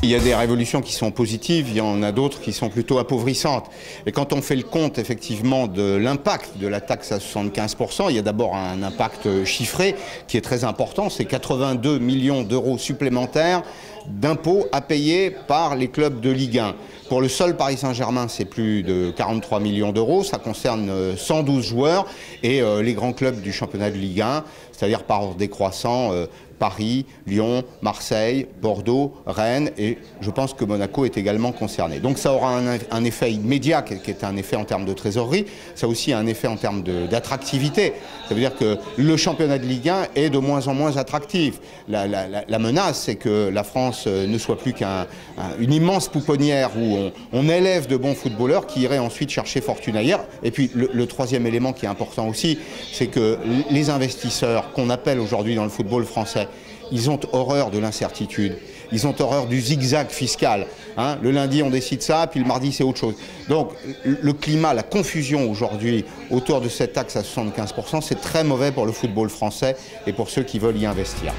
Il y a des révolutions qui sont positives, il y en a d'autres qui sont plutôt appauvrissantes. Et quand on fait le compte effectivement de l'impact de la taxe à 75%, il y a d'abord un impact chiffré qui est très important, c'est 82 millions d'euros supplémentaires d'impôts à payer par les clubs de Ligue 1. Pour le seul Paris Saint-Germain, c'est plus de 43 millions d'euros, ça concerne 112 joueurs et les grands clubs du championnat de Ligue 1, c'est-à-dire par ordre décroissant, Paris, Lyon, Marseille, Bordeaux, Rennes et je pense que Monaco est également concerné. Donc ça aura un effet immédiat qui est un effet en termes de trésorerie, ça a aussi un effet en termes d'attractivité. Ça veut dire que le championnat de Ligue 1 est de moins en moins attractif. La menace, c'est que la France ne soit plus qu'une immense pouponnière où on élève de bons footballeurs qui iraient ensuite chercher fortune ailleurs. Et puis le troisième élément qui est important aussi, c'est que les investisseurs qu'on appelle aujourd'hui dans le football français, ils ont horreur de l'incertitude, ils ont horreur du zigzag fiscal. Hein. Le lundi on décide ça, puis le mardi c'est autre chose. Donc le climat, la confusion aujourd'hui autour de cette taxe à 75%, c'est très mauvais pour le football français et pour ceux qui veulent y investir.